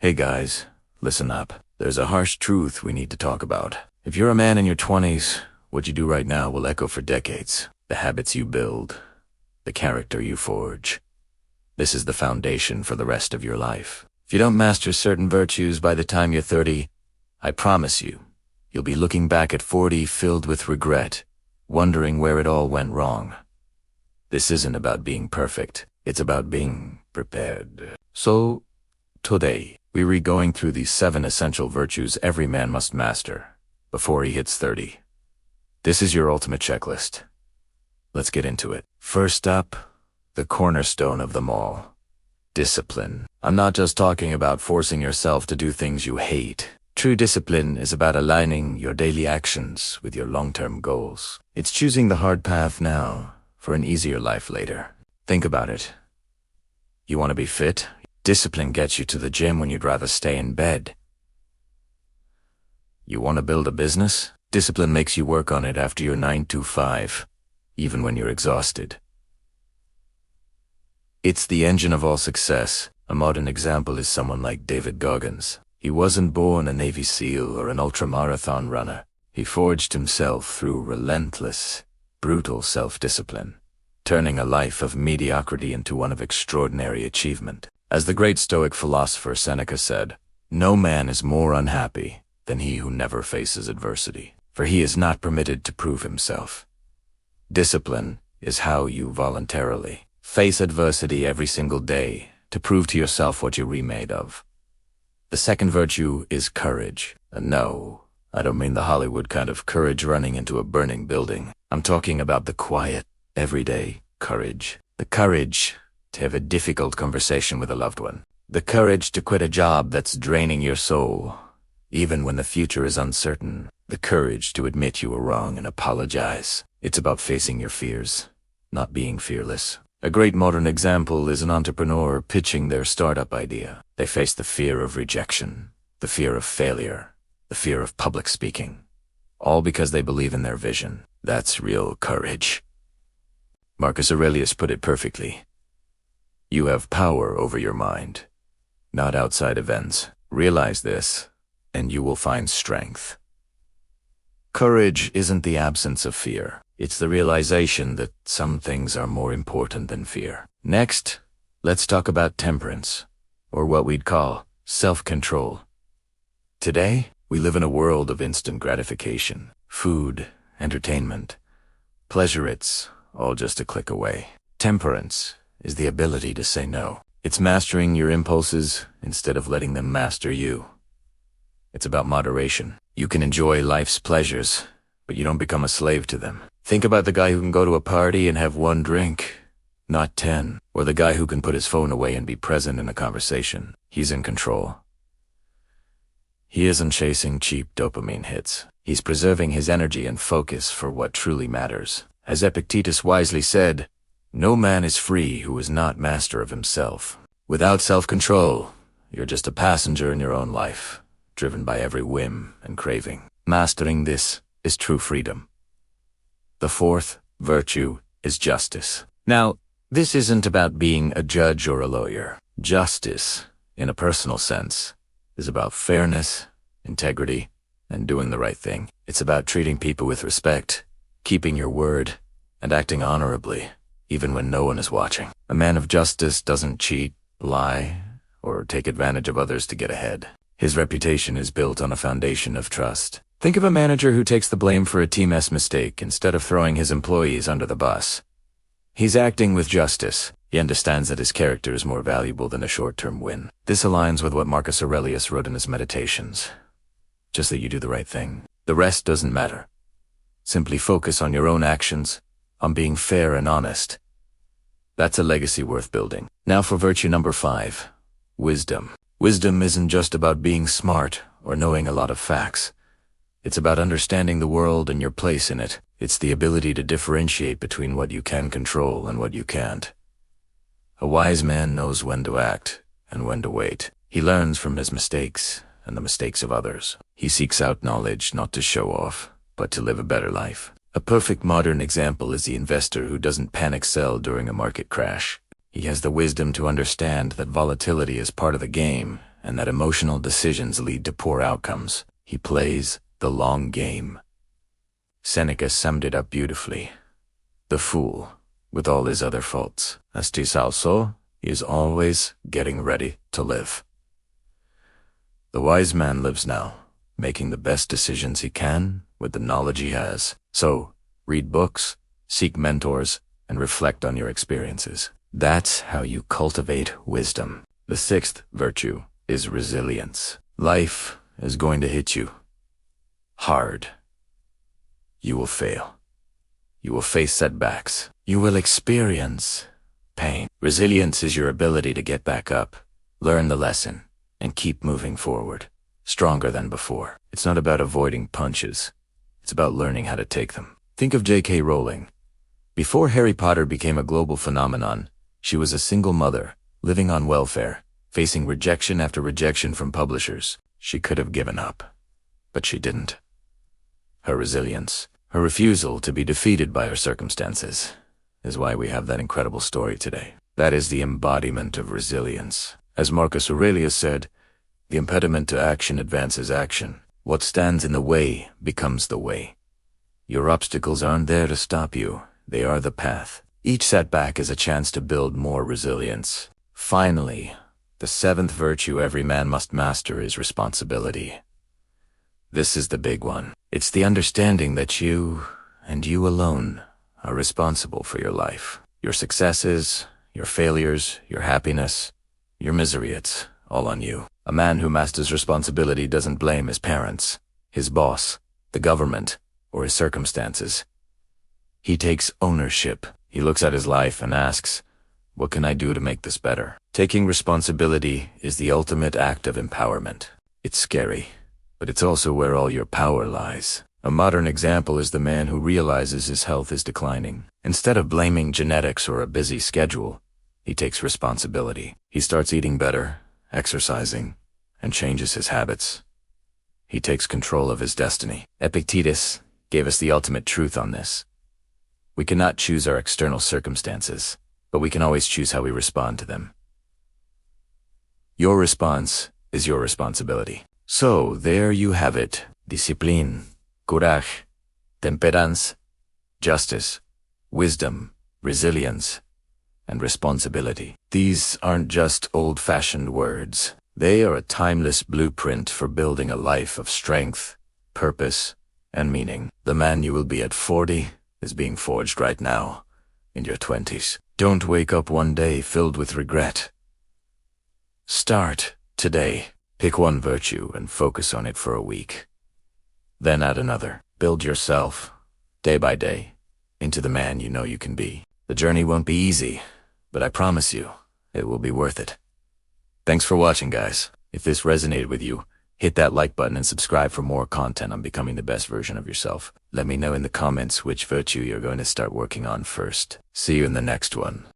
Hey guys, listen up. There's a harsh truth we need to talk about. If you're a man in your 20s, what you do right now will echo for decades. The habits you build, the character you forge. This is the foundation for the rest of your life. If you don't master certain virtues by the time you're 30, I promise you'll be looking back at 40 filled with regret, wondering where it all went wrong. This isn't about being perfect. It's about being prepared. So, today, we're going through these 7 essential virtues every man must master before he hits 30. This is your ultimate checklist. Let's get into it. First up, the cornerstone of them all. Discipline. I'm not just talking about forcing yourself to do things you hate. True discipline is about aligning your daily actions with your long-term goals. It's choosing the hard path now for an easier life later. Think about it. You want to be fit? Discipline gets you to the gym when you'd rather stay in bed. You want to build a business? Discipline makes you work on it after your 9 to 5, even when you're exhausted. It's the engine of all success. A modern example is someone like David Goggins. He wasn't born a Navy SEAL or an ultramarathon runner. He forged himself through relentless, brutal self-discipline, turning a life of mediocrity into one of extraordinary achievement. As the great Stoic philosopher Seneca said, "No man is more unhappy than he who never faces adversity, for he is not permitted to prove himself." Discipline is how you voluntarily face adversity every single day to prove to yourself what you're remade of. The second virtue is courage. And no, I don't mean the Hollywood kind of courage running into a burning building. I'm talking about the quiet, everyday courage. The courage to have a difficult conversation with a loved one. The courage to quit a job that's draining your soul, even when the future is uncertain. The courage to admit you were wrong and apologize. It's about facing your fears, not being fearless. A great modern example is an entrepreneur pitching their startup idea. They face the fear of rejection, the fear of failure, the fear of public speaking, all because they believe in their vision. That's real courage. Marcus Aurelius put it perfectly. You have power over your mind, not outside events. Realize this, and you will find strength. Courage isn't the absence of fear. It's the realization that some things are more important than fear. Next, let's talk about temperance, or what we'd call self-control. Today, we live in a world of instant gratification. Food, entertainment, pleasure, it's all just a click away. Temperance is the ability to say no. It's mastering your impulses instead of letting them master you. It's about moderation. You can enjoy life's pleasures, but you don't become a slave to them. Think about the guy who can go to a party and have 1 drink, not 10, or the guy who can put his phone away and be present in a conversation. He's in control. He isn't chasing cheap dopamine hits. He's preserving his energy and focus for what truly matters. As Epictetus wisely said, "No man is free who is not master of himself." Without self-control, you're just a passenger in your own life, driven by every whim and craving. Mastering this is true freedom. The fourth virtue is justice. Now, this isn't about being a judge or a lawyer. Justice, in a personal sense, is about fairness, integrity, and doing the right thing. It's about treating people with respect, keeping your word, and acting honorably, even when no one is watching. A man of justice doesn't cheat, lie, or take advantage of others to get ahead. His reputation is built on a foundation of trust. Think of a manager who takes the blame for a team's mistake instead of throwing his employees under the bus. He's acting with justice. He understands that his character is more valuable than a short-term win. This aligns with what Marcus Aurelius wrote in his Meditations. Just that you do the right thing. The rest doesn't matter. Simply focus on your own actions, on being fair and honest. That's a legacy worth building. Now for virtue number 5, wisdom. Wisdom isn't just about being smart or knowing a lot of facts. It's about understanding the world and your place in it. It's the ability to differentiate between what you can control and what you can't. A wise man knows when to act and when to wait. He learns from his mistakes and the mistakes of others. He seeks out knowledge not to show off, but to live a better life. A perfect modern example is the investor who doesn't panic sell during a market crash. He has the wisdom to understand that volatility is part of the game and that emotional decisions lead to poor outcomes. He plays the long game. Seneca summed it up beautifully. The fool, with all his other faults, astis also, is always getting ready to live. The wise man lives now, making the best decisions he can with the knowledge he has. So, read books, seek mentors, and reflect on your experiences. That's how you cultivate wisdom. The sixth virtue is resilience. Life is going to hit you hard. You will fail. You will face setbacks. You will experience pain. Resilience is your ability to get back up, learn the lesson, and keep moving forward, stronger than before. It's not about avoiding punches. It's about learning how to take them. Think of J.K. Rowling. Before Harry Potter became a global phenomenon, she was a single mother, living on welfare, facing rejection after rejection from publishers. She could have given up, but she didn't. Her resilience, her refusal to be defeated by her circumstances, is why we have that incredible story today. That is the embodiment of resilience. As Marcus Aurelius said, the impediment to action advances action. What stands in the way becomes the way. Your obstacles aren't there to stop you. They are the path. Each setback is a chance to build more resilience. Finally, the seventh virtue every man must master is responsibility. This is the big one. It's the understanding that you, and you alone, are responsible for your life. Your successes, your failures, your happiness, your misery, it's all on you. A man who masters responsibility doesn't blame his parents, his boss, the government, or his circumstances. He takes ownership. He looks at his life and asks, what can I do to make this better? Taking responsibility is the ultimate act of empowerment. It's scary, but it's also where all your power lies. A modern example is the man who realizes his health is declining. Instead of blaming genetics or a busy schedule, he takes responsibility. He starts eating better, exercising, and changes his habits. He takes control of his destiny. Epictetus gave us the ultimate truth on this. We cannot choose our external circumstances, but we can always choose how we respond to them. Your response is your responsibility. So, there you have it. Discipline, courage, temperance, justice, wisdom, resilience, and responsibility. These aren't just old-fashioned words. They are a timeless blueprint for building a life of strength, purpose, and meaning. The man you will be at 40 is being forged right now, in your 20s. Don't wake up one day filled with regret. Start today. Pick one virtue and focus on it for a week. Then add another. Build yourself, day by day, into the man you know you can be. The journey won't be easy, but I promise you, it will be worth it. Thanks for watching, guys. If this resonated with you, hit that like button and subscribe for more content on becoming the best version of yourself. Let me know in the comments which virtue you're going to start working on first. See you in the next one.